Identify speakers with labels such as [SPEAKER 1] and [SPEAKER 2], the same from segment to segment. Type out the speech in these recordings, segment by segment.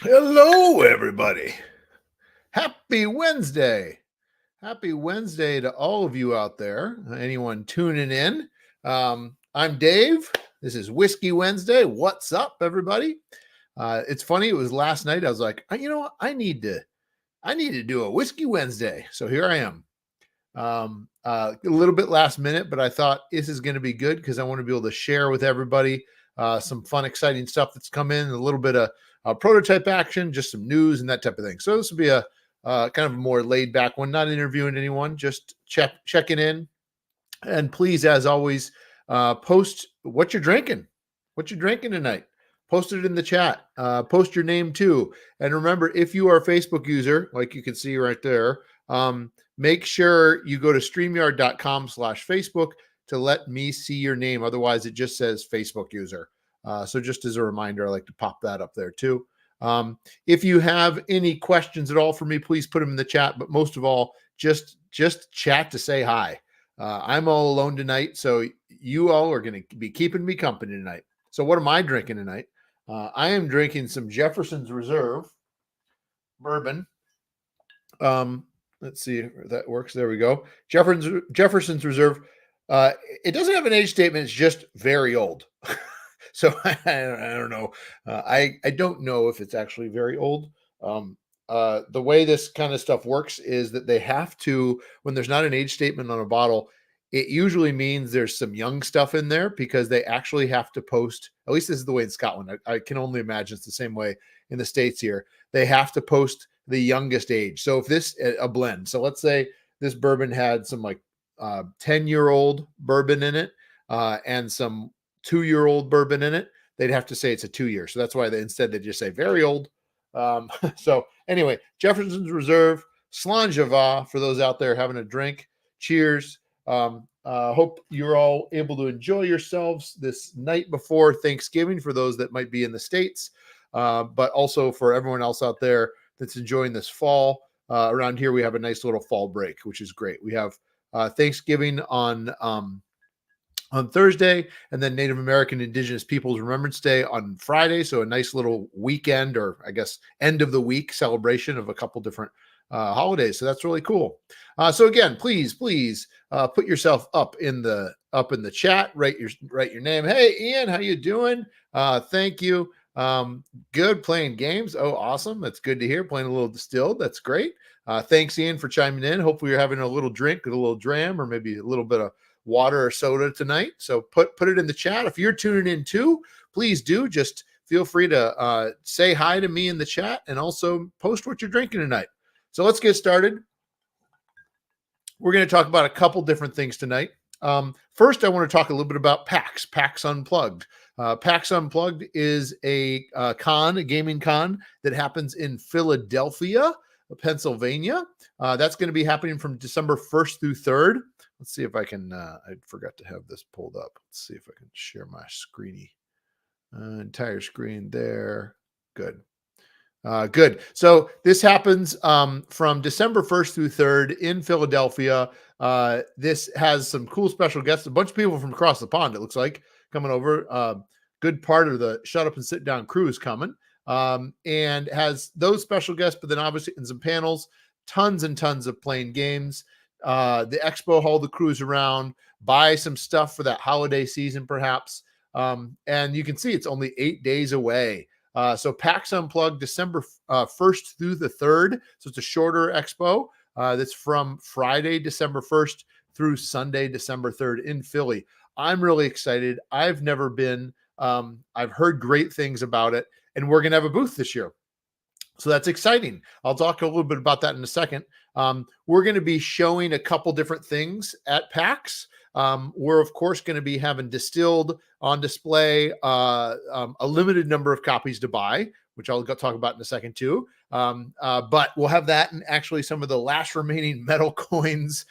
[SPEAKER 1] Hello, everybody. Happy Wednesday. Happy Wednesday to all of you out there. Anyone tuning in? I'm Dave. This is Whiskey Wednesday. What's up, everybody? It's funny. It was last night. I was like, you know what? I need to do a Whiskey Wednesday. So here I am. A little bit last minute, but I thought this is going to be good because I want to be able to share with everybody some fun, exciting stuff that's come in, a little bit of prototype action, just some news and that type of thing. So this will be a kind of a more laid back one, not interviewing anyone, just checking in. And please, as always, post what you're drinking. What you're drinking tonight. Post it in the chat. Post your name too. And remember, if you are a Facebook user, like you can see right there, make sure you go to StreamYard.com/Facebook to let me see your name. Otherwise, it just says Facebook user. So just as a reminder, I like to pop that up there too. If you have any questions at all for me, please put them in the chat. But most of all, just chat to say hi. I'm all alone tonight, so you all are going to be keeping me company tonight. So what am I drinking tonight? I am drinking some Jefferson's Reserve bourbon. Let's see if that works. There we go. Jefferson's Reserve. It doesn't have an age statement. It's just very old. So I don't know. I don't know if it's actually very old. The way this kind of stuff works is that they have to, when there's not an age statement on a bottle, it usually means there's some young stuff in there because they actually have to post, at least this is the way in Scotland. I can only imagine it's the same way in the States here. They have to post the youngest age. So if this, a blend, so let's say this bourbon had some like 10-year-old bourbon in it and some 2-year-old bourbon in it, they'd have to say it's a 2-year. So that's why they just say very old. So anyway, Jefferson's Reserve, Slangeva for those out there having a drink. Cheers. Hope you're all able to enjoy yourselves this night before Thanksgiving for those that might be in the States, but also for everyone else out there that's enjoying this fall. Around here, we have a nice little fall break, which is great. We have Thanksgiving on Thursday, and then Native American Indigenous Peoples Remembrance Day on Friday. So a nice little weekend, or I guess end of the week celebration of a couple different holidays. So that's really cool. So again, please put yourself up in the chat. Write your name. Hey, Ian, how you doing? Thank you. Good, playing games. Oh, awesome. That's good to hear. Playing a little Distilled. That's great. Thanks, Ian, for chiming in. Hopefully you're having a little drink, a little dram, or maybe a little bit of water or soda tonight. So put it in the chat. If you're tuning in too, please do. Just feel free to say hi to me in the chat and also post what you're drinking tonight. So let's get started. We're going to talk about a couple different things tonight. First, I want to talk a little bit about PAX Unplugged. PAX Unplugged is a gaming con that happens in Philadelphia, Pennsylvania. That's going to be happening from December 1st through 3rd. Let's see if I can, I forgot to have this pulled up. Let's see if I can share my screeny. Entire screen there. Good. Good. So this happens from December 1st through 3rd in Philadelphia. This has some cool special guests, a bunch of people from across the pond, it looks like, coming over. Good part of the Shut Up and Sit Down crew is coming, and has those special guests, but then obviously in some panels, tons and tons of playing games. The expo hall, the cruise around, buy some stuff for that holiday season, perhaps. And you can see it's only 8 days away. So PAX Unplugged, December 1st through the 3rd. So it's a shorter expo. That's from Friday, December 1st through Sunday, December 3rd in Philly. I'm really excited. I've never been. I've heard great things about it, and we're going to have a booth this year. So that's exciting. I'll talk a little bit about that in a second. We're going to be showing a couple different things at PAX. We're, of course, going to be having Distilled on display, a limited number of copies to buy, which I'll talk about in a second too. But we'll have that and actually some of the last remaining metal coins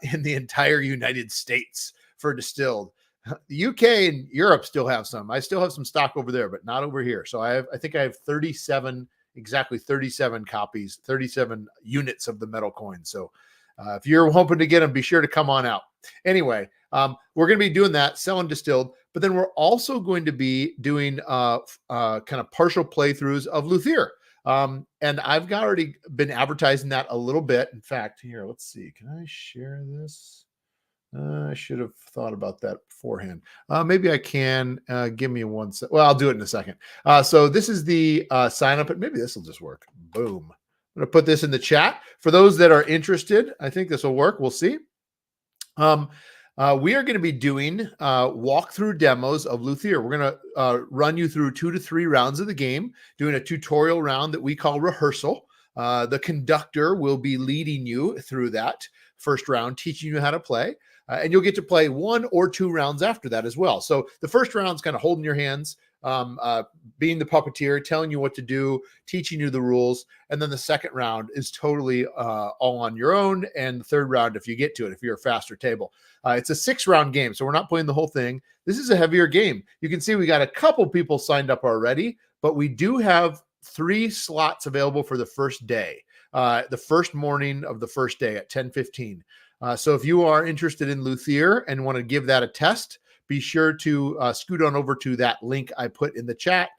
[SPEAKER 1] in the entire United States for Distilled. The UK and Europe still have some. I still have some stock over there, but not over here. So I think I have 37 copies, 37 units of the metal coins. So if you're hoping to get them, be sure to come on out. Anyway, we're going to be doing that, selling Distilled, but then we're also going to be doing kind of partial playthroughs of Luthier. And I've already been advertising that a little bit. In fact, here, let's see. Can I share this? I should have thought about that beforehand. Maybe I can. Give me one sec. Well, I'll do it in a second. So this is the sign up, and maybe this will just work. Boom. I'm going to put this in the chat. For those that are interested, I think this will work. We'll see. We are going to be doing walkthrough demos of Luthier. We're going to run you through 2 to 3 rounds of the game, doing a tutorial round that we call rehearsal. The conductor will be leading you through that first round, teaching you how to play. And you'll get to play 1 or 2 rounds after that as well. So the first round's kind of holding your hands, being the puppeteer, telling you what to do, teaching you the rules. And then the second round is totally all on your own. And the third round, if you get to it, if you're a faster table. It's a 6-round game, so we're not playing the whole thing. This is a heavier game. You can see we got a couple people signed up already, but we do have 3 slots available for the first day, the first morning of the first day at 10:15. So if you are interested in Luthier and want to give that a test, be sure to scoot on over to that link I put in the chat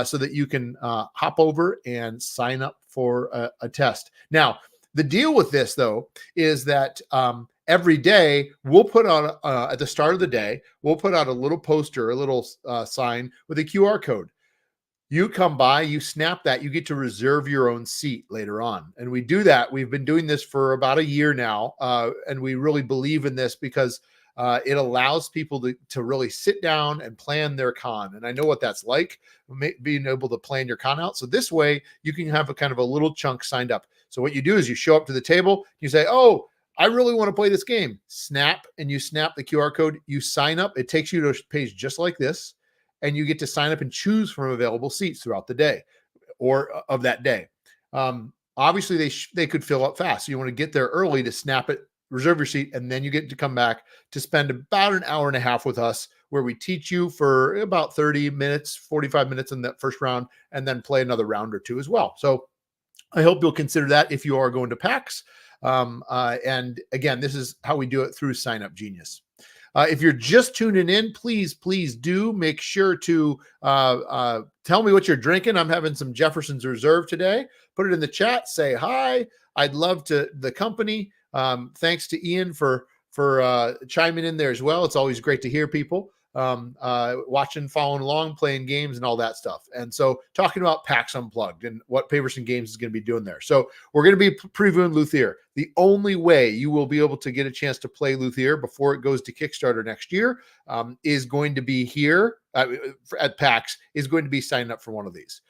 [SPEAKER 1] so that you can hop over and sign up for a test. Now, the deal with this, though, is that every day we'll put on, at the start of the day, we'll put out a little poster, a little sign with a QR code. You come by, you snap that, you get to reserve your own seat later on. And we do that. We've been doing this for about a year now. And we really believe in this because it allows people to really sit down and plan their con. And I know what that's like, being able to plan your con out. So this way you can have a kind of a little chunk signed up. So what you do is you show up to the table, you say, oh, I really want to play this game. Snap, and you snap the QR code, you sign up. It takes you to a page just like this. And you get to sign up and choose from available seats throughout the day or of that day. Obviously, they could fill up fast. So you want to get there early to snap it, reserve your seat, and then you get to come back to spend about an hour and a half with us where we teach you for about 30 minutes, 45 minutes in that first round, and then play another round or 2 as well. So I hope you'll consider that if you are going to PAX. And again, this is how we do it through Sign Up Genius. If you're just tuning in, please do make sure to tell me what you're drinking. I'm having some Jefferson's Reserve today. Put it in the chat. Say hi. I'd love the company. Thanks to Ian for chiming in there as well. It's always great to hear people watching, following along, playing games and all that stuff. And so talking about PAX Unplugged and what Paverson Games is going to be doing there. So we're going to be previewing Luthier. The only way you will be able to get a chance to play Luthier before it goes to Kickstarter next year is going to be here at PAX, is going to be signing up for one of these.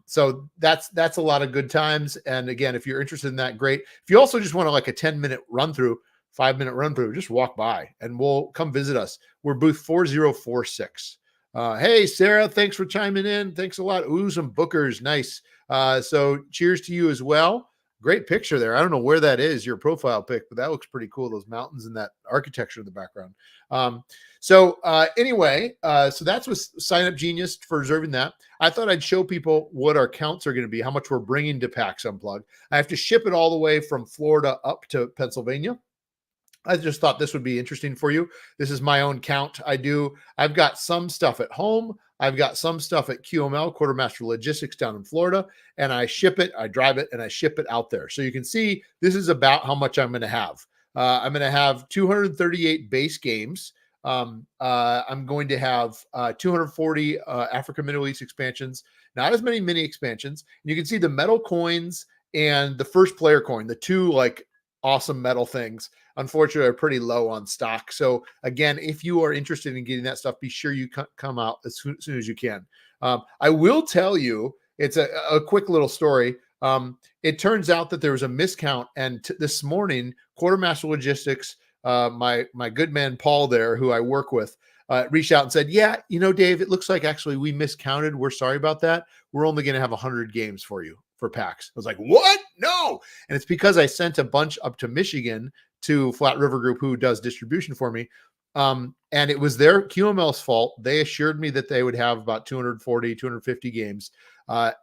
[SPEAKER 1] So that's a lot of good times. And again, if you're interested in that, great. If you also just want to like a 10-minute run through, 5-minute run through, just walk by and we'll come visit us. We're booth 4046. Hey, Sarah, thanks for chiming in. Thanks a lot. Ooh, some bookers. Nice. So cheers to you as well. Great picture there. I don't know where that is, your profile pic, but that looks pretty cool. Those mountains and that architecture in the background. Anyway, so that's what Sign Up Genius for reserving that. I thought I'd show people what our counts are going to be, how much we're bringing to PAX Unplugged. I have to ship it all the way from Florida up to Pennsylvania. I just thought this would be interesting for you. This is my own count. I've got some stuff at home. I've got some stuff at QML, Quartermaster Logistics down in Florida, and I ship it, I drive it, and I ship it out there. So you can see this is about how much I'm going to have. I'm going to have 238 base games. I'm going to have 240 Africa Middle East expansions, not as many mini expansions. And you can see the metal coins and the first player coin, the 2 like awesome metal things, unfortunately are pretty low on stock. So again, if you are interested in getting that stuff, be sure you come out as soon as you can. I will tell you, it's a quick little story. It turns out that there was a miscount, and this morning, Quartermaster Logistics, my good man Paul there, who I work with, reached out and said, yeah, Dave, it looks like actually we miscounted. We're sorry about that. We're only going to have 100 games for you for PAX. I was like, what? No. And it's because I sent a bunch up to Michigan to Flat River Group, who does distribution for me. And it was their QML's fault. They assured me that they would have about 240, 250 games.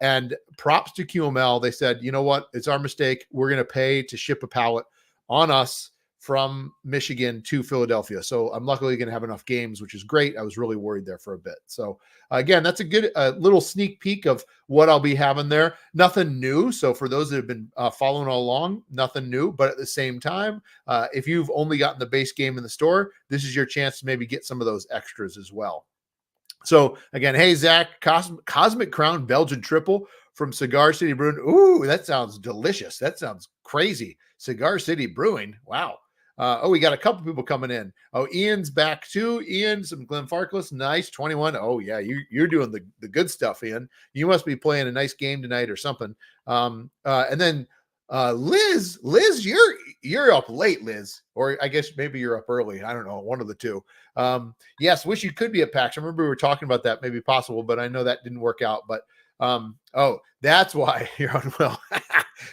[SPEAKER 1] And props to QML. They said, you know what? It's our mistake. We're going to pay to ship a pallet on us from Michigan to Philadelphia. So I'm luckily going to have enough games, which is great. I was really worried there for a bit. So again, that's a good little sneak peek of what I'll be having there. Nothing new. So for those that have been following all along, nothing new. But at the same time, if you've only gotten the base game in the store, this is your chance to maybe get some of those extras as well. So again, hey, Zach, Cosmic Crown Belgian Triple from Cigar City Brewing. Ooh, that sounds delicious. That sounds crazy. Cigar City Brewing. Wow. We got a couple people coming in. Oh, Ian's back too. Ian, some Glenfarclas. Nice. 21. Oh, yeah, you're doing the good stuff, Ian. You must be playing a nice game tonight or something. And then Liz, you're up late, Liz. Or I guess maybe you're up early. I don't know, one of the two. Yes, wish you could be at PAX. I remember we were talking about that, maybe possible, but I know that didn't work out. But that's why you're unwell.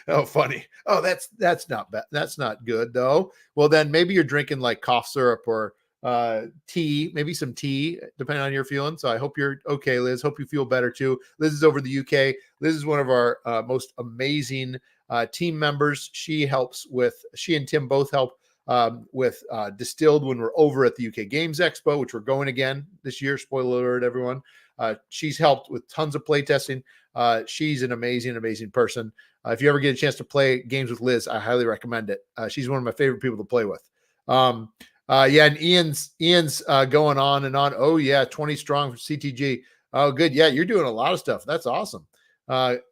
[SPEAKER 1] Oh, funny. Oh, that's not bad. That's not good though. Well, then maybe you're drinking like cough syrup or tea, maybe some tea, depending on your feeling. So I hope you're okay, Liz. Hope you feel better too. Liz is over the UK. Liz is one of our most amazing team members. She and Tim both help with Distilled when we're over at the UK Games Expo, which we're going again this year. Spoiler alert, everyone. She's helped with tons of playtesting. She's an amazing, amazing person. If you ever get a chance to play games with Liz, I highly recommend it. She's one of my favorite people to play with. And Ian's going on and on. Oh yeah, 20 strong for CTG. Oh, good. Yeah, you're doing a lot of stuff. That's awesome.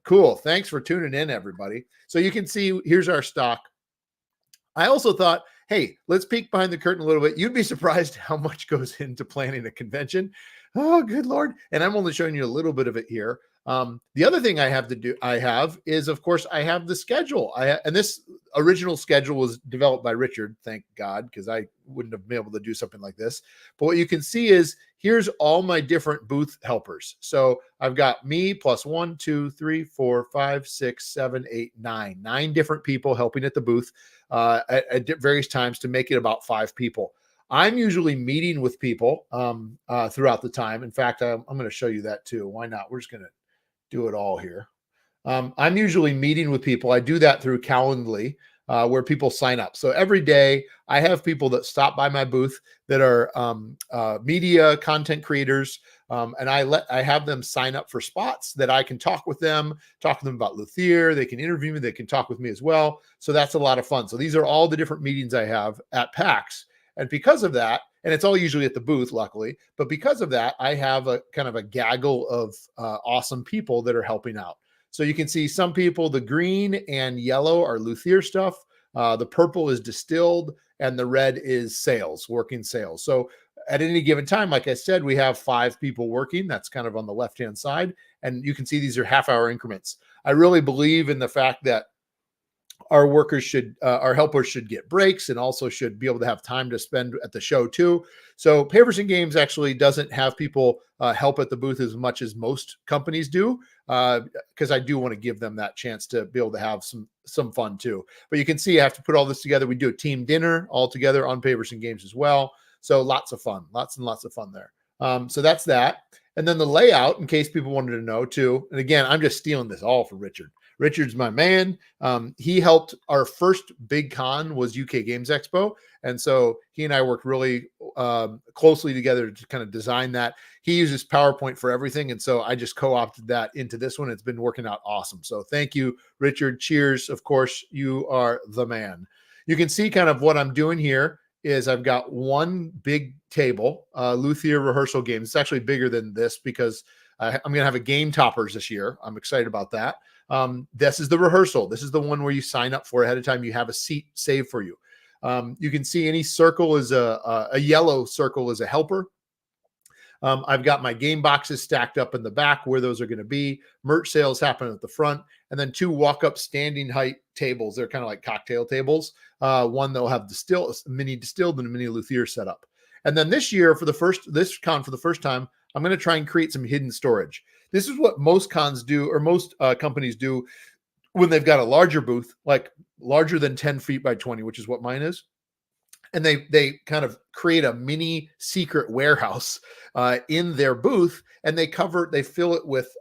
[SPEAKER 1] Cool. Thanks for tuning in, everybody. So you can see here's our stock. I also thought, hey, let's peek behind the curtain a little bit. You'd be surprised how much goes into planning a convention. Oh, good Lord. And I'm only showing you a little bit of it here. The other thing I have is, of course, I have the schedule. And this original schedule was developed by Richard, thank God, because I wouldn't have been able to do something like this. But what you can see is here's all my different booth helpers. So I've got me plus 1, 2, 3, 4, 5, 6, 7, 8, 9. 9 different people helping at the booth at various times to make it about 5 people. I'm usually meeting with people throughout the time. In fact, I'm going to show you that too. Why not? We're just going to do it all here. I'm usually meeting with people. I do that through Calendly, where people sign up. So every day I have people that stop by my booth that are media content creators. And I have them sign up for spots that I can talk to them about Luthier. They can interview me. They can talk with me as well. So that's a lot of fun. So these are all the different meetings I have at PAX. And because of that, and it's all usually at the booth, luckily, but because of that, I have a kind of a gaggle of awesome people that are helping out. So you can see some people, the green and yellow are Luthier stuff. The purple is Distilled and the red is sales, working sales. So at any given time, like I said, we have 5 people working. That's kind of on the left-hand side. And you can see these are half-hour increments. I really believe in the fact that our helpers should get breaks and also should be able to have time to spend at the show too. So Papers and Games actually doesn't have people help at the booth as much as most companies do, because I do want to give them that chance to be able to have some fun too. But you can see I have to put all this together. We do a team dinner all together on Papers and Games as well. So lots of fun, lots and lots of fun there. So that's that. And then the layout, in case people wanted to know too. And again, I'm just stealing this all from Richard. Richard's my man. He helped our first big con was UK Games Expo. And so he and I worked really closely together to kind of design that. He uses PowerPoint for everything. And so I just co-opted that into this one. It's been working out awesome. So thank you, Richard. Cheers. Of course, you are the man. You can see kind of what I'm doing here is I've got one big table, Luthier rehearsal games. It's actually bigger than this because I'm going to have a game toppers this year. I'm excited about that. This is the rehearsal. This is the one where you sign up for ahead of time. You have a seat saved for you. You can see any circle is a yellow circle is a helper. I've got my game boxes stacked up in the back where those are going to be. Merch sales happen at the front. And then 2 walk-up standing height tables. They're kind of like cocktail tables. One they'll have mini Distilled and a mini Luthier setup. And then this year, for the first time, I'm going to try and create some hidden storage. This is what most cons do, or most companies do when they've got a larger booth, like larger than 10 feet by 20, which is what mine is. And they kind of create a mini secret warehouse in their booth, and they fill it with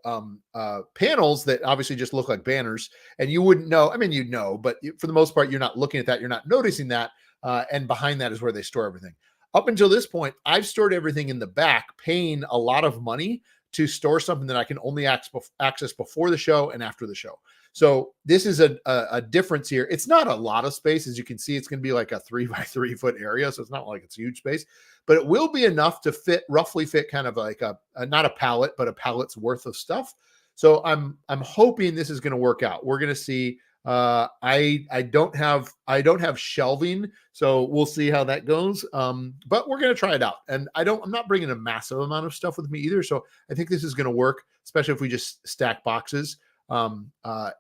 [SPEAKER 1] panels that obviously just look like banners, and you wouldn't know. I mean, you'd know, but for the most part, you're not looking at that. You're not noticing that and behind that is where they store everything. Up until this point, I've stored everything in the back, paying a lot of money to store something that I can only access before the show and after the show. So this is a difference here. It's not a lot of space. As you can see, it's going to be like a 3x3 foot area. So it's not like it's a huge space, but it will be enough to roughly fit kind of like a not a pallet, but a pallet's worth of stuff. So I'm hoping this is going to work out. We're going to see. I don't have shelving, so we'll see how that goes. But we're going to try it out. And I'm not bringing a massive amount of stuff with me either. So I think this is going to work, especially if we just stack boxes, and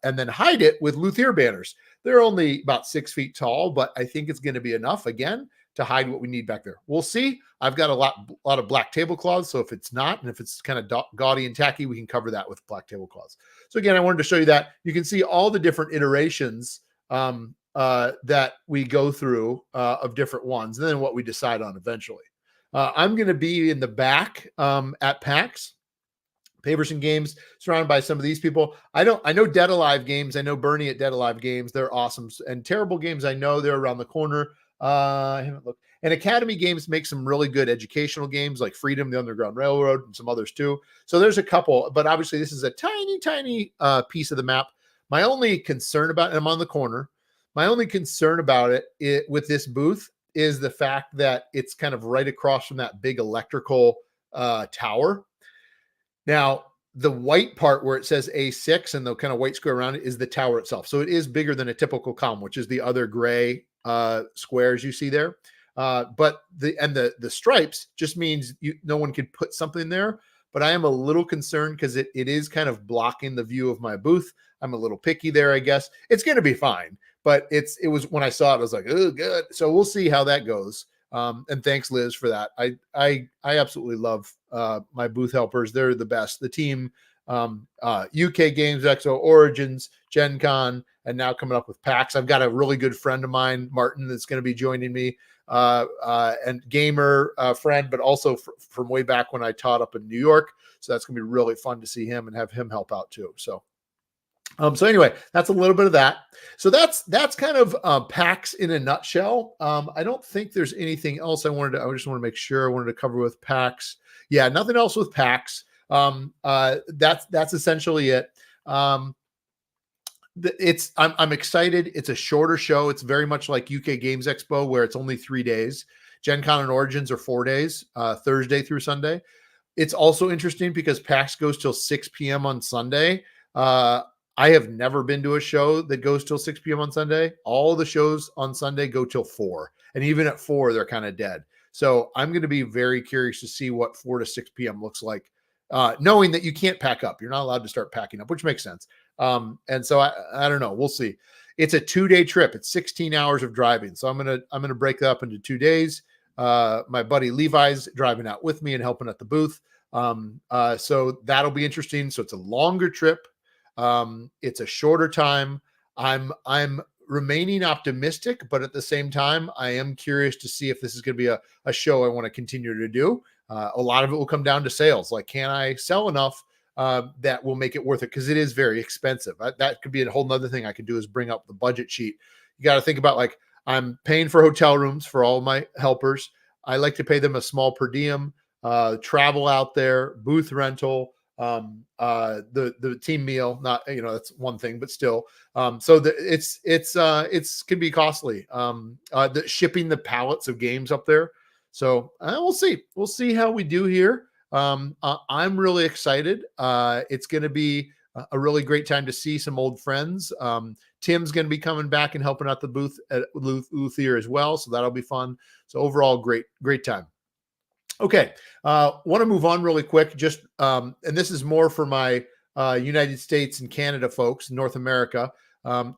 [SPEAKER 1] then hide it with Luthier banners. They're only about 6 feet tall, but I think it's going to be enough again to hide what we need back there. We'll see. I've got a lot of black tablecloths. So if it's not, and if it's kind of gaudy and tacky, we can cover that with black tablecloths. So again, I wanted to show you that. You can see all the different iterations that we go through of different ones, and then what we decide on eventually. I'm going to be in the back at PAX. Paverson Games, surrounded by some of these people. I know Dead Alive Games. I know Bernie at Dead Alive Games. They're awesome. And Terrible Games, I know they're around the corner. I haven't looked. And Academy Games makes some really good educational games like Freedom, the Underground Railroad, and some others too. So there's a couple, but obviously this is a tiny, tiny piece of the map. My only concern about it, I'm on the corner. My only concern about it with this booth is the fact that it's kind of right across from that big electrical tower. Now, the white part where it says A6 and the kind of white square around it is the tower itself. So it is bigger than a typical column, which is the other gray squares you see there. But the stripes just means no one can put something there. But I am a little concerned because it is kind of blocking the view of my booth. I'm a little picky there, I guess. It's going to be fine. But it was when I saw it, I was like, oh, good. So we'll see how that goes. And thanks, Liz, for that. I absolutely love my booth helpers. They're the best. The team, UK Games Expo, Origins, Gen Con, and now coming up with PAX. I've got a really good friend of mine, Martin, that's going to be joining me, and gamer friend, but also from way back when I taught up in New York. So that's going to be really fun to see him and have him help out too. So anyway, that's a little bit of that. So that's kind of PAX in a nutshell. I don't think there's anything else I just want to make sure I wanted to cover with PAX. Yeah, nothing else with PAX. That's essentially it. I'm excited. It's a shorter show. It's very much like UK Games Expo, where it's only 3 days. Gen Con and Origins are 4 days, Thursday through Sunday. It's also interesting because PAX goes till 6 p.m. on Sunday. I have never been to a show that goes till 6 p.m. on Sunday. All the shows on Sunday go till 4. And even at 4, they're kind of dead. So I'm going to be very curious to see what 4 to 6 p.m. looks like, knowing that you can't pack up. You're not allowed to start packing up, which makes sense. And so I don't know. We'll see. It's a 2-day trip. It's 16 hours of driving. So I'm going to break that up into 2 days. My buddy Levi's driving out with me and helping at the booth. So that'll be interesting. So it's a longer trip. It's a shorter time. I'm remaining optimistic, but at the same time, I am curious to see if this is going to be a show I want to continue to do. A lot of it will come down to sales. Like, can I sell enough that will make it worth it? Because it is very expensive. That could be a whole nother thing I could do, is bring up the budget sheet. You got to think about, like, I'm paying for hotel rooms for all my helpers. I like to pay them a small per diem, travel out there, booth rental, the team meal, not, that's one thing, but still, so it's can be costly, the shipping the pallets of games up there. So we'll see how we do here. I'm really excited. It's going to be a really great time to see some old friends. Tim's going to be coming back and helping out the booth at Luthier as well. So that'll be fun. So overall, great time. Okay. Want to move on really quick. Just, and this is more for my United States and Canada folks, North America.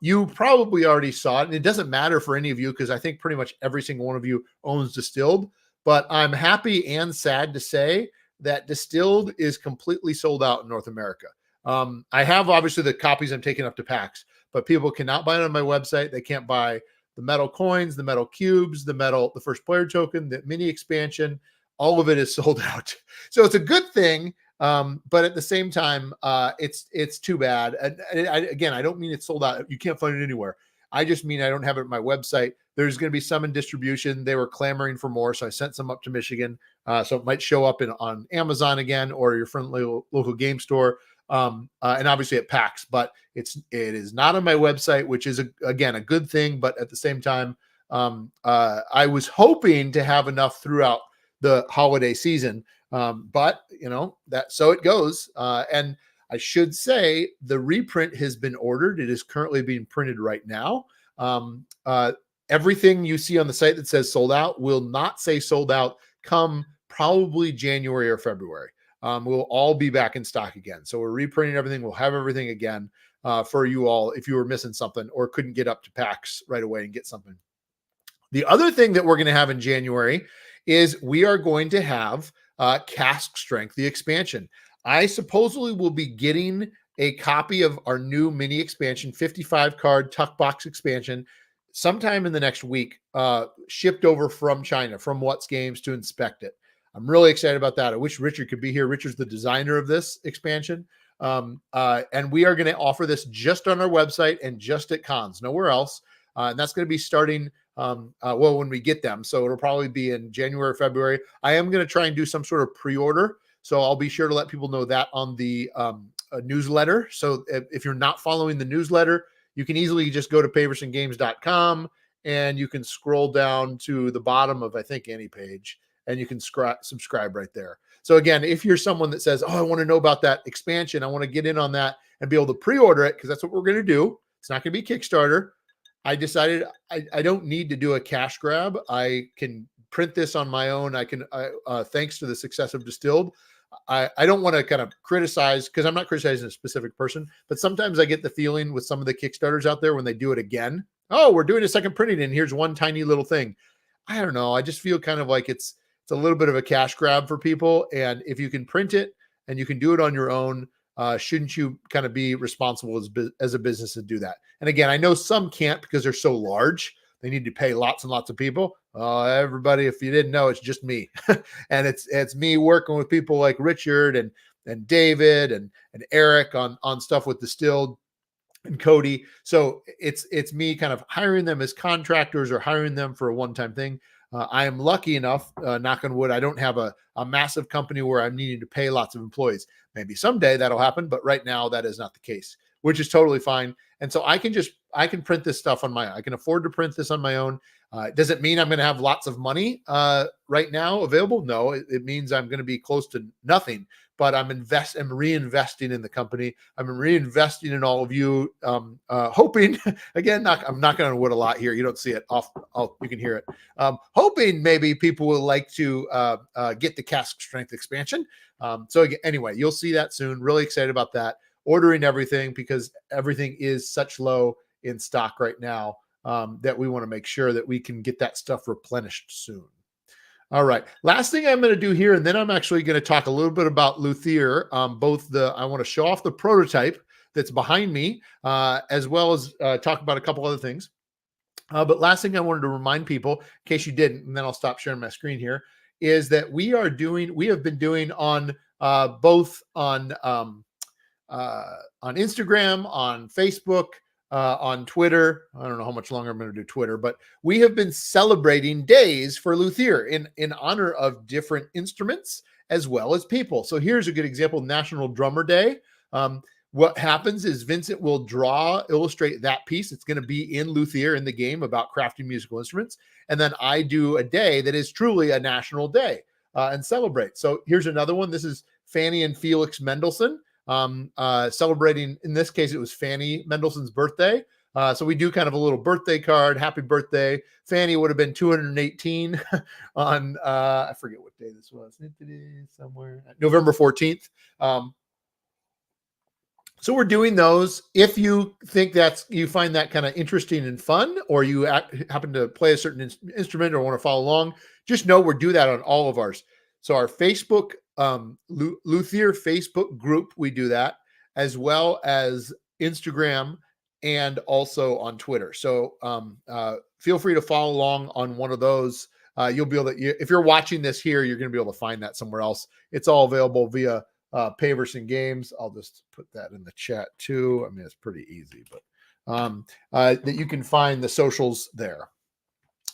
[SPEAKER 1] You probably already saw it, and it doesn't matter for any of you, because I think pretty much every single one of you owns Distilled, but I'm happy and sad to say that Distilled is completely sold out in North America. I have obviously the copies I'm taking up to PAX, but people cannot buy it on my website. They can't buy the metal coins, the metal cubes, the first player token, the mini expansion. All of it is sold out. So it's a good thing. But at the same time, it's too bad. And again, I don't mean it's sold out. You can't find it anywhere. I just mean I don't have it on my website. there's going to be some in distribution. They were clamoring for more, so I sent some up to Michigan. So it might show up on Amazon again or your friendly local game store, and obviously at PAX. But it is not on my website, which is again a good thing. But at the same time, I was hoping to have enough throughout the holiday season, but that so it goes. And I should say the reprint has been ordered. It is currently being printed right now. Everything you see on the site that says sold out will not say sold out come probably January or February. We'll all be back in stock again. So we're reprinting everything. We'll have everything again for you all if you were missing something or couldn't get up to PAX right away and get something. The other thing that we're going to have in January is we are going to have Cask Strength, the expansion. I supposedly will be getting a copy of our new mini expansion, 55 card tuck box expansion, sometime in the next week, shipped over from China, from What's Games, to inspect it. I'm really excited about that. I wish Richard could be here. Richard's the designer of this expansion. And we are going to offer this just on our website and just at cons, nowhere else. And that's going to be starting when we get them. So it'll probably be in January or February. I am going to try and do some sort of pre-order. So I'll be sure to let people know that on the newsletter. So if you're not following the newsletter, you can easily just go to paversongames.com and you can scroll down to the bottom of, I think, any page, and you can subscribe right there. So again, if you're someone that says, oh, I want to know about that expansion, I want to get in on that and be able to pre-order it, because that's what we're going to do. It's not going to be Kickstarter. I decided I don't need to do a cash grab. I can print this on my own. I can, thanks to the success of Distilled. I don't want to kind of criticize, because I'm not criticizing a specific person, but sometimes I get the feeling with some of the Kickstarters out there when they do it again, oh, we're doing a second printing and here's one tiny little thing. I don't know. I just feel kind of like it's a little bit of a cash grab for people. And if you can print it and you can do it on your own, shouldn't you kind of be responsible as a business to do that? And again, I know some can't because they're so large. They need to pay lots and lots of people. Everybody, if you didn't know, it's just me. And it's me working with people like Richard and David and Eric on stuff with Distilled and Cody. So it's me kind of hiring them as contractors or hiring them for a one-time thing. I am lucky enough, knock on wood, I don't have a massive company where I'm needing to pay lots of employees. Maybe someday that'll happen, but right now that is not the case, which is totally fine. And so I can print this stuff on my own. I can afford to print this on my own. Does it mean I'm going to have lots of money right now available? No, it means I'm going to be close to nothing, but I'm reinvesting in the company. I'm reinvesting in all of you, hoping, again, I'm knocking on wood a lot here. You don't see it you can hear it. Hoping maybe people will like to get the Cask Strength expansion. So anyway, you'll see that soon. Really excited about that. Ordering everything because everything is such low in stock right now that we want to make sure that we can get that stuff replenished soon. All right. Last thing I'm going to do here, and then I'm actually going to talk a little bit about Luthier. I want to show off the prototype that's behind me, as well as talk about a couple other things. But last thing I wanted to remind people, in case you didn't, and then I'll stop sharing my screen here, is that we have been doing on both on Instagram, on Facebook, on Twitter. I don't know how much longer I'm going to do Twitter, but we have been celebrating days for Luthier in honor of different instruments as well as people. So here's a good example: National Drummer Day. What happens is Vincent will illustrate that piece. It's going to be in Luthier in the game about crafting musical instruments. And then I do a day that is truly a national day and celebrate. So here's another one. This is Fanny and Felix Mendelssohn. Celebrating, in this case, it was Fanny Mendelssohn's birthday. So we do kind of a little birthday card. Happy birthday. Fanny would have been 218 on, I forget what day this was. Somewhere November 14th. So we're doing those. If you think you find that kind of interesting and fun, or you happen to play a certain instrument or want to follow along, just know we're doing that on all of ours. So our Facebook, Luthier Facebook group, we do that, as well as Instagram and also on Twitter. So feel free to follow along on one of those. You'll be able to, if you're watching this here, you're going to be able to find that somewhere else. It's all available via Paverson Games. I'll just put that in the chat too. I mean, it's pretty easy, but that you can find the socials there.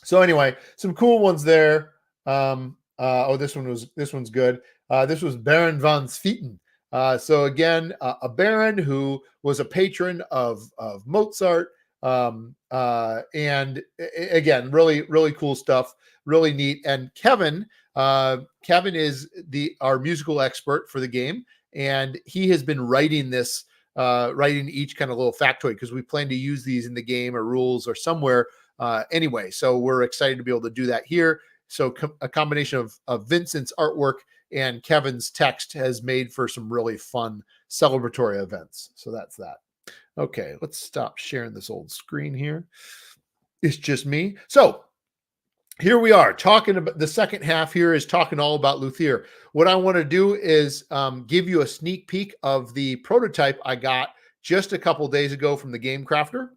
[SPEAKER 1] So anyway, some cool ones there. Oh, this one's good. This was Baron von Swieten. So again, a baron who was a patron of Mozart, and again, really cool stuff, really neat. And Kevin is our musical expert for the game, and he has been writing this, writing each kind of little factoid, because we plan to use these in the game or rules or somewhere. Anyway, so we're excited to be able to do that here. So a combination of Vincent's artwork and Kevin's text has made for some really fun celebratory events. So that's that. Okay, let's stop sharing this old screen here. It's just me. So here we are talking about the second half here is talking all about Luthier. What I want to do is give you a sneak peek of the prototype I got just a couple days ago from the Game Crafter.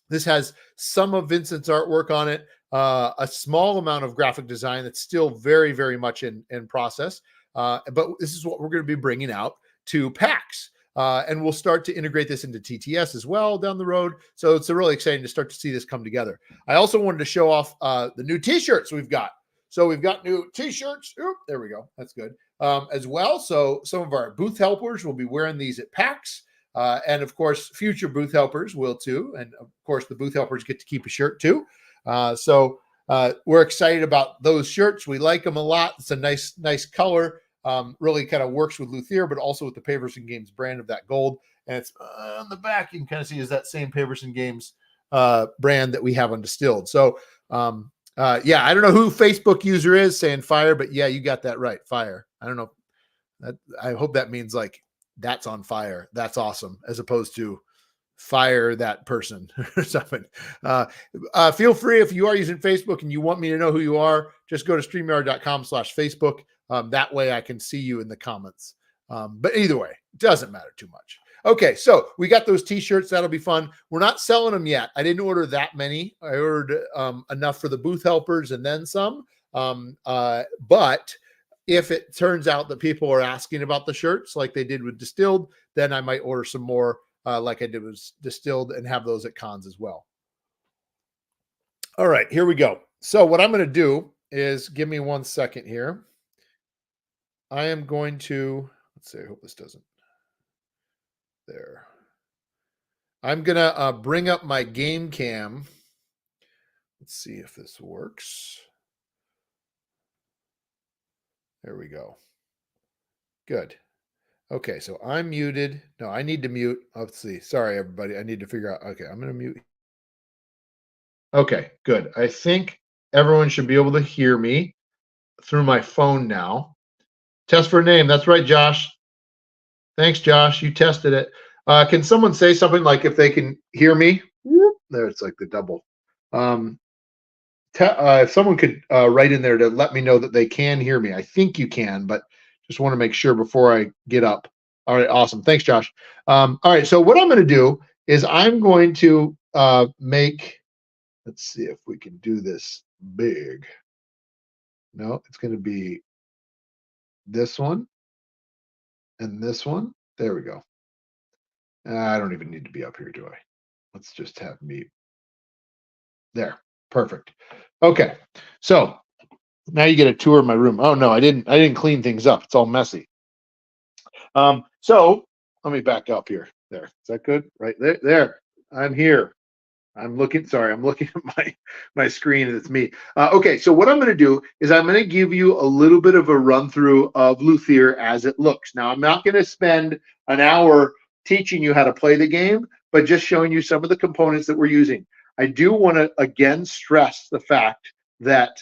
[SPEAKER 1] This has some of Vincent's artwork on it, a small amount of graphic design that's still very much in process. But this is what we're going to be bringing out to PAX. And we'll start to integrate this into TTS as well down the road. So it's really exciting to start to see this come together. I also wanted to show off the new t-shirts we've got. So we've got new t-shirts. Oop, there we go. That's good. As well. So some of our booth helpers will be wearing these at PAX. And of course, future booth helpers will too. And of course, the booth helpers get to keep a shirt too. So we're excited about those shirts. We like them a lot. It's a nice color. Really kind of works with Luthier, but also with the Paverson Games brand of that gold. And it's on the back, you can kind of see is that same Paverson Games brand that we have on Distilled. So yeah, I don't know who Facebook user is saying fire, but yeah, you got that right. Fire. I don't know. I hope that means like that's on fire. That's awesome. As opposed to fire that person or something. Feel free, if you are using Facebook and you want me to know who you are, just go to StreamYard.com/Facebook. That way I can see you in the comments. But either way, it doesn't matter too much. Okay, so we got those t-shirts. That'll be fun. We're not selling them yet. I didn't order that many. I ordered enough for the booth helpers and then some. But if it turns out that people are asking about the shirts like they did with Distilled, then I might order some more like I did with Distilled and have those at cons as well. All right, here we go. So what I'm going to do is, give me 1 second here. I am going to, let's see, I hope this doesn't, there. I'm going to bring up my game cam. Let's see if this works. There we go. Good. Okay, so I'm muted. No, I need to mute. Let's see. Sorry, everybody. I need to figure out. Okay, I'm going to mute. Okay, good. I think everyone should be able to hear me through my phone now. Test for a name. That's right, Josh. Thanks, Josh. You tested it. Can someone say something like if they can hear me? There, it's like the double. If someone could write in there to let me know that they can hear me. I think you can, but just want to make sure before I get up. All right, awesome. Thanks, Josh. All right, so what I'm going to do is I'm going to make, let's see if we can do this big. No, it's going to be this one and this one. There we go. I don't even need to be up here, do I? Let's just have me. There, perfect. Okay, so now you get a tour of my room. Oh no, I didn't clean things up. It's all messy. So let me back up here. There, is that good? Right there. There, I'm here. I'm looking at my screen and it's me. Okay, so what I'm going to do is I'm going to give you a little bit of a run through of Luthier as it looks. Now, I'm not going to spend an hour teaching you how to play the game, but just showing you some of the components that we're using. I do want to again stress the fact that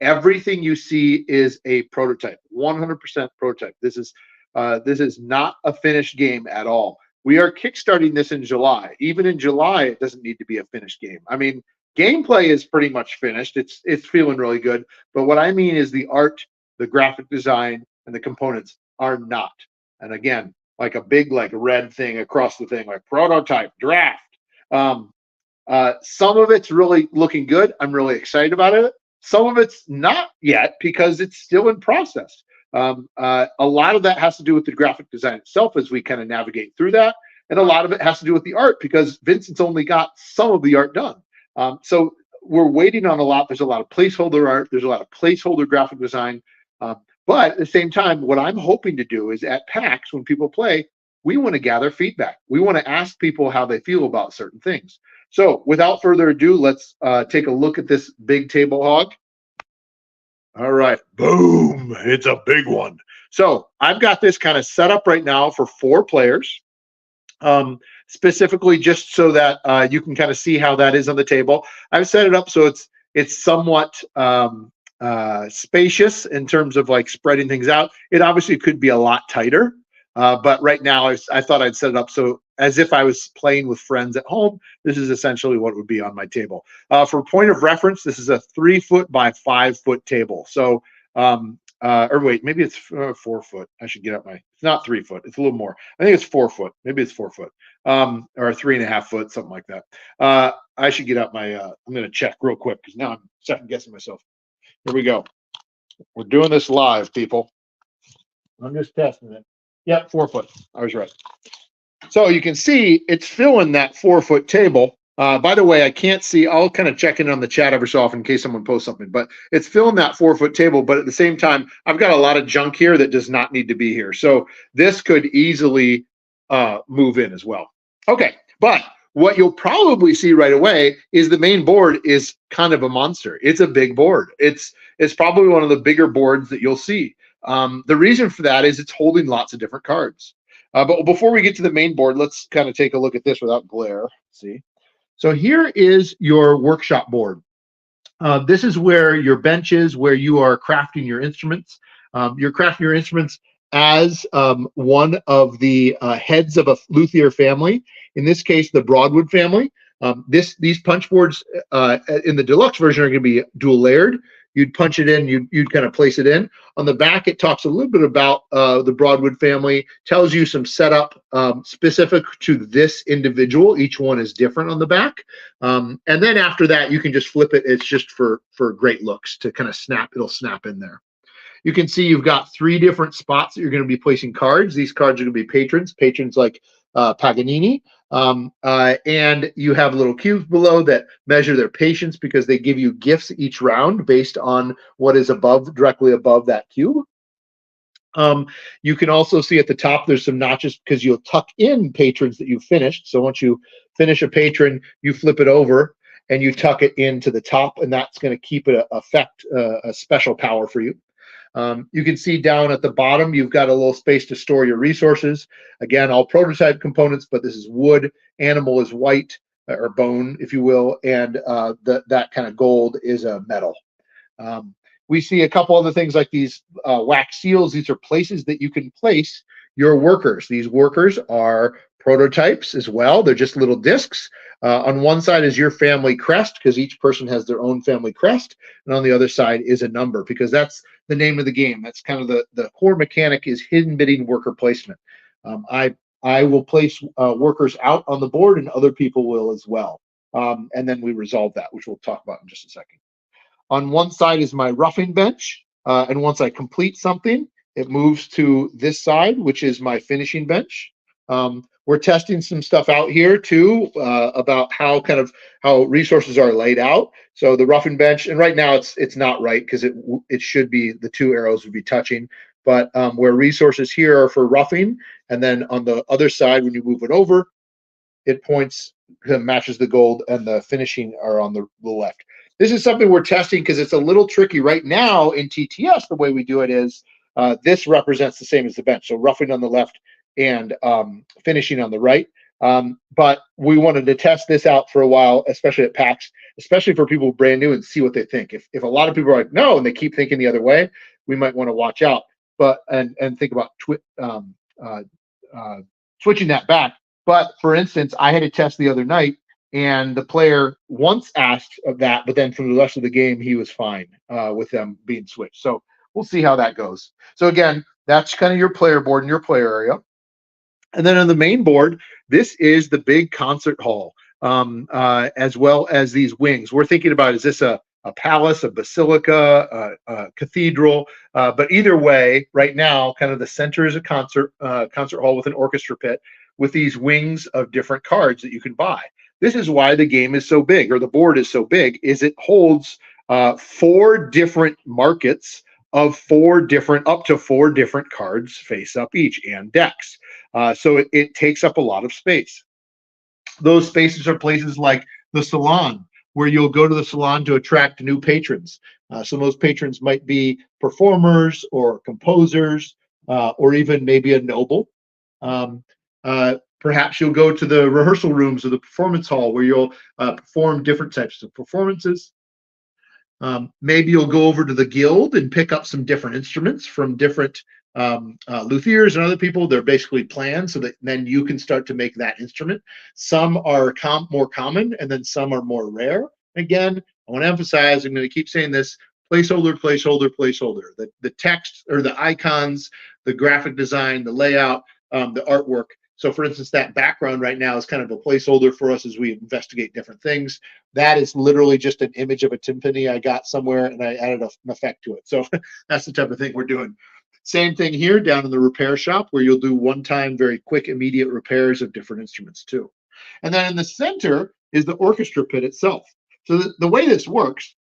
[SPEAKER 1] everything you see is a prototype, 100% prototype. This is not a finished game at all. We are kickstarting this in July. Even in July, it doesn't need to be a finished game. I mean, gameplay is pretty much finished. It's feeling really good. But what I mean is the art, the graphic design, and the components are not. And again, like a big red thing across the thing, like prototype, draft. Some of it's really looking good. I'm really excited about it. Some of it's not yet because it's still in process. A lot of that has to do with the graphic design itself as we kind of navigate through that. And a lot of it has to do with the art because Vincent's only got some of the art done. So we're waiting on a lot. There's a lot of placeholder art. There's a lot of placeholder graphic design. But at the same time, what I'm hoping to do is at PAX, when people play, we want to gather feedback. We want to ask people how they feel about certain things. So without further ado, let's take a look at this big table hog. All right, boom, it's a big one. So I've got this kind of set up right now for 4 players, specifically just so that you can kind of see how that is on the table. I've set it up so it's somewhat spacious in terms of like spreading things out. It obviously could be a lot tighter, but right now I thought I'd set it up so as if I was playing with friends at home. This is essentially what would be on my table. For point of reference, this is a 3 foot by 5 foot table. So, or wait, maybe it's 4 foot. I should get up it's not 3 foot. It's a little more. I think it's 4 foot. Maybe it's 4 foot, or 3.5 foot, something like that. I should get up I'm going to check real quick because now I'm second guessing myself. Here we go. We're doing this live, people. I'm just testing it. Yep, 4 foot. I was right. So you can see it's filling that 4 foot table. By the way, I can't see. I'll kind of check in on the chat every so often in case someone posts something, but it's filling that 4 foot table. But at the same time, I've got a lot of junk here that does not need to be here. So this could easily move in as well. Okay, but what you'll probably see right away is the main board is kind of a monster. It's a big board. It's probably one of the bigger boards that you'll see. The reason for that is it's holding lots of different cards. But before we get to the main board, let's kind of take a look at this without glare. See, so here is your workshop board. This is where your bench is, where you are crafting your instruments. You're crafting your instruments as one of the heads of a luthier family. In this case, the Broadwood family. These punch boards in the deluxe version are going to be dual layered. You'd punch it in, you'd kind of place it in. On the back, it talks a little bit about the Broadwood family, tells you some setup specific to this individual. Each one is different on the back. And then after that, you can just flip it. It's just for great looks to kind of snap. It'll snap in there. You can see you've got 3 different spots that you're going to be placing cards. These cards are going to be patrons like Paganini. And you have little cubes below that measure their patience because they give you gifts each round based on what is directly above that cube. You can also see at the top there's some notches because you'll tuck in patrons that you've finished. So once you finish a patron, you flip it over and you tuck it into the top, and that's going to keep it a special power for you. You can see down at the bottom, you've got a little space to store your resources. Again, all prototype components, but this is wood. Animal is white or bone, if you will, and that kind of gold is a metal. We see a couple other things like these wax seals. These are places that you can place your workers. These workers are prototypes as well. They're just little discs. On one side is your family crest because each person has their own family crest, and on the other side is a number because that's the name of the game. That's kind of the core mechanic is hidden bidding worker placement. I will place workers out on the board, and other people will as well. And then we resolve that, which we'll talk about in just a second. On one side is my roughing bench, and once I complete something, it moves to this side, which is my finishing bench. We're testing some stuff out here too about how resources are laid out. So the roughing bench, and right now it's not right because it should be the 2 arrows would be touching, but where resources here are for roughing, and then on the other side when you move it over, it points matches the gold, and the finishing are on the left. This is something we're testing because it's a little tricky right now in TTS. The way we do it is this represents the same as the bench, so roughing on the left and finishing on the right. But we wanted to test this out for a while, especially at PAX, especially for people brand new, and see what they think. If a lot of people are like, no, and they keep thinking the other way, we might want to watch out, but and think about switching that back. But for instance, I had a test the other night, and the player once asked of that, but then for the rest of the game, he was fine with them being switched. So we'll see how that goes. So again, that's kind of your player board and your player area. And then on the main board, this is the big concert hall, as well as these wings. We're thinking about, is this a palace, a basilica, a cathedral? But either way, right now, kind of the center is a concert hall with an orchestra pit with these wings of different cards that you can buy. This is why the game is so big, or the board is so big, is it holds 4 different markets of 4 different, up to 4 different cards face up each, and decks. So it takes up a lot of space. Those spaces are places like the salon, where you'll go to the salon to attract new patrons. Some of those patrons might be performers or composers, or even maybe a noble. Um, Perhaps you'll go to the rehearsal rooms of the performance hall, where you'll perform different types of performances. Maybe you'll go over to the guild and pick up some different instruments from different luthiers and other people. They're basically planned so that then you can start to make that instrument. Some are more common, and then some are more rare. Again, I want to emphasize, I'm going to keep saying this: placeholder, placeholder, placeholder. The text or the icons, the graphic design, the layout, the artwork. So for instance, that background right now is kind of a placeholder for us as we investigate different things. That is literally just an image of a timpani I got somewhere, and I added an effect to it. So that's the type of thing we're doing. Same thing here down in the repair shop, where you'll do one-time, very quick, immediate repairs of different instruments too. And then in the center is the orchestra pit itself. So the way this works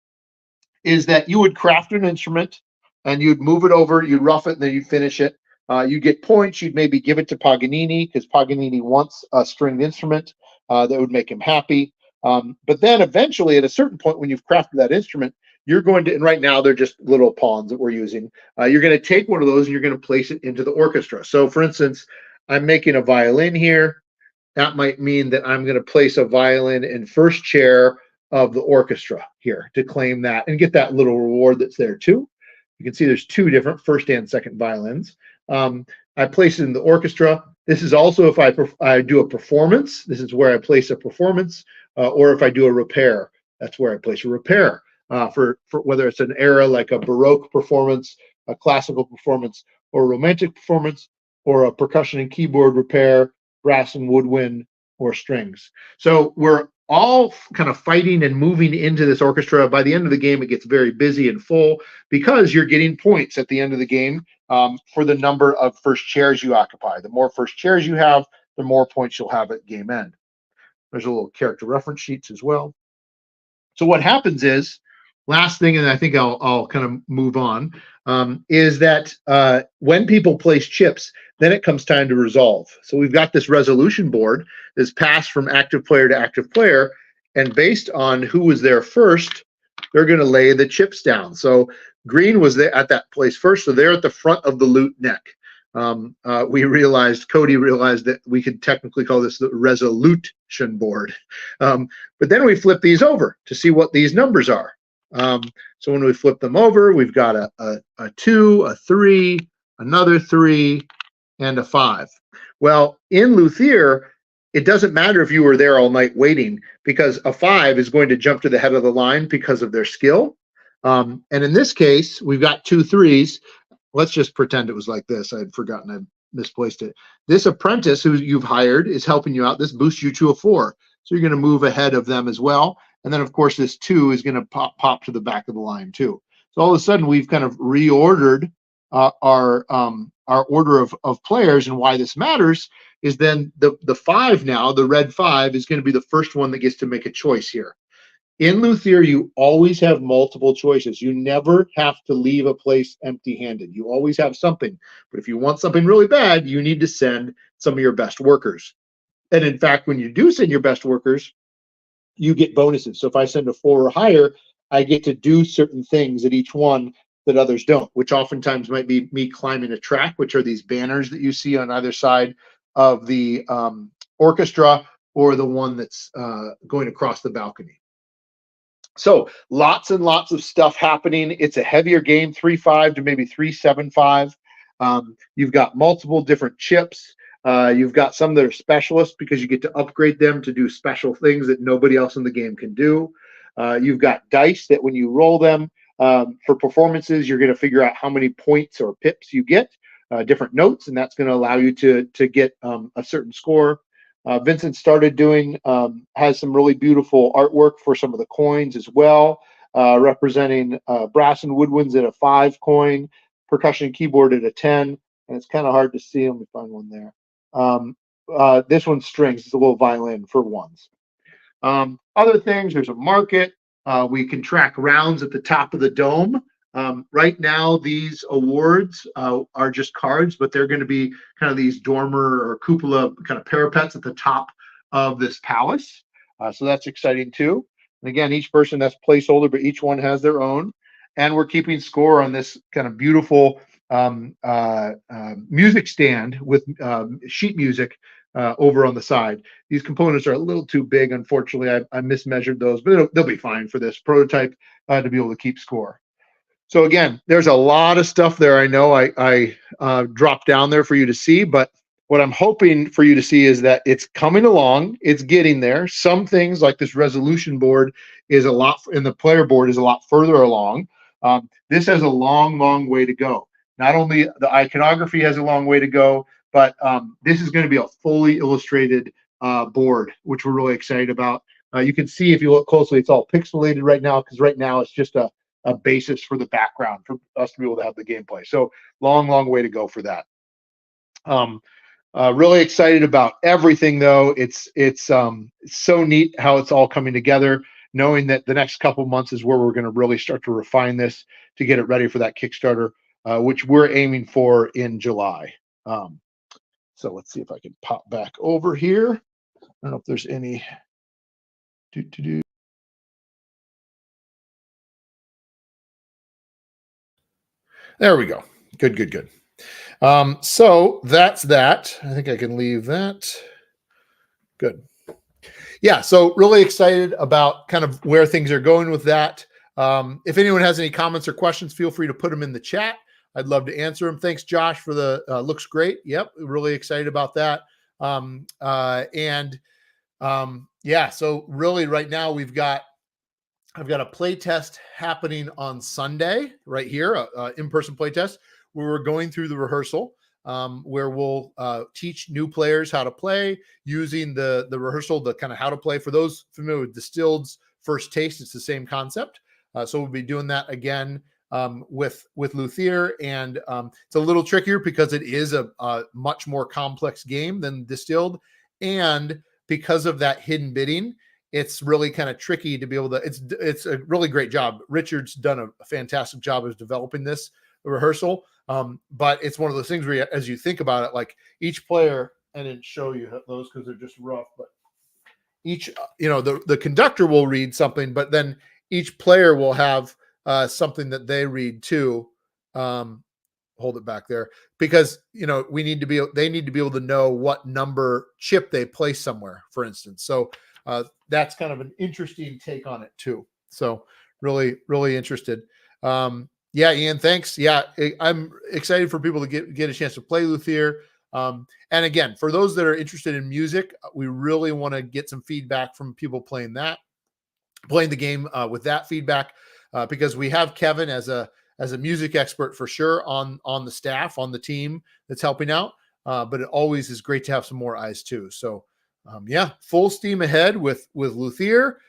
[SPEAKER 1] is that you would craft an instrument and you'd move it over, you'd rough it, and then you'd finish it. You get points. You'd maybe give it to Paganini because Paganini wants a stringed instrument that would make him happy. But then eventually, at a certain point, when you've crafted that instrument, you're going to, and right now they're just little pawns that we're using. You're going to take one of those and you're going to place it into the orchestra. So for instance, I'm making a violin here. That might mean that I'm going to place a violin in first chair of the orchestra here to claim that and get that little reward that's there too. You can see there's 2 different first and second violins. I place it in the orchestra. This is also if I do a performance. This is where I place a performance, or if I do a repair, that's where I place a repair. For whether it's an era like a Baroque performance, a classical performance, or a romantic performance, or a percussion and keyboard repair, brass and woodwind, or strings. So we're all kind of fighting and moving into this orchestra. By the end of the game, it gets very busy and full because you're getting points at the end of the game for the number of first chairs you occupy. The more first chairs you have, the more points you'll have at game end. There's a little character reference sheets as well. So what happens is, last thing, and I think I'll kind of move on, is that when people place chips, then it comes time to resolve. So we've got this resolution board that's passed from active player to active player, and based on who was there first, they're going to lay the chips down. So green was there at that place first, so they're at the front of the loot neck. Cody realized that we could technically call this the resolution board. But then we flip these over to see what these numbers are. So when we flip them over, we've got a 2, a 3, another 3, and a 5. Well, in Luthier, it doesn't matter if you were there all night waiting, because a 5 is going to jump to the head of the line because of their skill. And in this case, we've got 2 3s. Let's just pretend it was like this. I had forgotten I misplaced it. This apprentice who you've hired is helping you out. This boosts you to a 4. So you're going to move ahead of them as well. And then, of course, this 2 is going to pop to the back of the line, too. So all of a sudden, we've kind of reordered our order of players. And why this matters is then the 5 now, the red 5, is going to be the first one that gets to make a choice here. In Luthier, you always have multiple choices. You never have to leave a place empty-handed. You always have something. But if you want something really bad, you need to send some of your best workers. And in fact, when you do send your best workers, you get bonuses. So if I send a 4 or higher, I get to do certain things at each one that others don't, which oftentimes might be me climbing a track, which are these banners that you see on either side of the orchestra, or the one that's going across the balcony. So lots and lots of stuff happening. It's a heavier game, 3-5 to maybe 3-7-5. You've got multiple different chips. You've got some that are specialists because you get to upgrade them to do special things that nobody else in the game can do. You've got dice that when you roll them for performances, you're going to figure out how many points or pips you get, different notes, and that's going to allow you to get a certain score. Vincent started doing, has some really beautiful artwork for some of the coins as well, representing brass and woodwinds at a 5 coin, percussion keyboard at a 10, and it's kind of hard to see. Let me find one there. This one's strings. It's a little violin for 1s. Other things, there's a market. We can track rounds at the top of the dome. Right now, these awards are just cards, but they're going to be kind of these dormer or cupola kind of parapets at the top of this palace. So that's exciting too. And again, each person that's placeholder, but each one has their own. And we're keeping score on this kind of beautiful music stand with sheet music over on the side. These components are a little too big, unfortunately. I mismeasured those, but they'll be fine for this prototype to be able to keep score. So again, there's a lot of stuff there. I know I dropped down there for you to see, but what I'm hoping for you to see is that it's coming along. It's getting there. Some things like this resolution board is a lot, and the player board is a lot further along. This has a long, long way to go. Not only the iconography has a long way to go, but this is going to be a fully illustrated board, which we're really excited about. You can see if you look closely, it's all pixelated right now because right now it's just a basis for the background for us to be able to have the gameplay. So long, long way to go for that. Really excited about everything though. It's so neat how it's all coming together, knowing that the next couple months is where we're going to really start to refine this to get it ready for that Kickstarter, which we're aiming for in July. So let's see if I can pop back over here. I don't know if there's any. There we go. Good. So that's that. I think I can leave that. Good. Yeah, so really excited about kind of where things are going with that. If anyone has any comments or questions, feel free to put them in the chat. I'd love to answer them. Thanks, Josh, for the looks great. Yep, really excited about that. Yeah, so really right now I've got a play test happening on Sunday right here, a in-person play test where we're going through the rehearsal, where we'll teach new players how to play using the rehearsal, the kind of how to play. For those familiar with Distilled's first taste, it's the same concept. So we'll be doing that again with Luthier, and it's a little trickier because it is a much more complex game than Distilled, and because of that hidden bidding, it's really kind of tricky to be able to. It's a really great job. Richard's done a fantastic job of developing this rehearsal, but it's one of those things where, as you think about it, like each player, I didn't show you those because they're just rough, but each, the conductor will read something, but then each player will have something that they read too. Hold it back there, because they need to be able to know what number chip they place somewhere, for instance. So that's kind of an interesting take on it too. So really interested. Yeah, Ian, thanks. Yeah, I'm excited for people to get a chance to play Luthier. And again, for those that are interested in music, we really want to get some feedback from people playing the game with that feedback, because we have Kevin as a music expert for sure on the staff, on the team that's helping out. But it always is great to have some more eyes too. So yeah, full steam ahead with Luthier.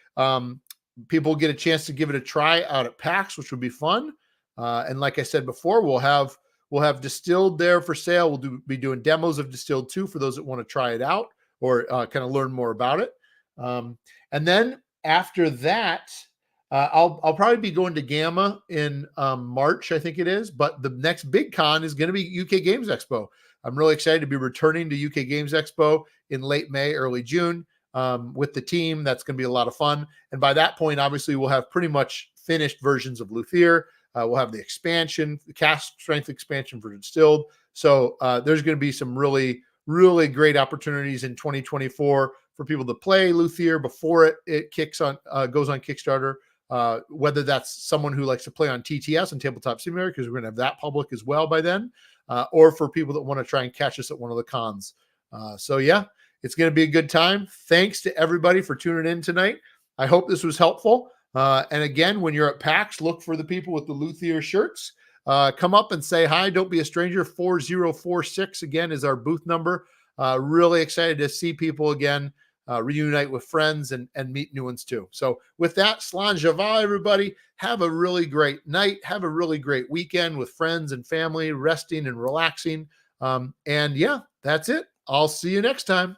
[SPEAKER 1] People get a chance to give it a try out at PAX, which would be fun. And like I said before, we'll have Distilled there for sale. We'll be doing demos of Distilled too for those that want to try it out or kind of learn more about it. And then after that, I'll probably be going to Gamma in March, I think it is. But the next big con is going to be UK Games Expo. I'm really excited to be returning to UK Games Expo in late May, early June with the team. That's going to be a lot of fun. And by that point, obviously, we'll have pretty much finished versions of Luthier. We'll have the expansion, the cast strength expansion for Distilled. So there's going to be some really, really great opportunities in 2024 for people to play Luthier before it goes on Kickstarter. Whether that's someone who likes to play on TTS and Tabletop Simulator, because we're going to have that public as well by then, or for people that want to try and catch us at one of the cons. So yeah, it's going to be a good time. Thanks to everybody for tuning in tonight. I hope this was helpful. And again, when you're at PAX, look for the people with the Luthier shirts. Come up and say hi. Don't be a stranger. 4046 again is our booth number. Really excited to see people again. Reunite with friends and meet new ones too. So with that, Slan Java, everybody, have a really great night. Have a really great weekend with friends and family, resting and relaxing. And yeah, that's it. I'll see you next time.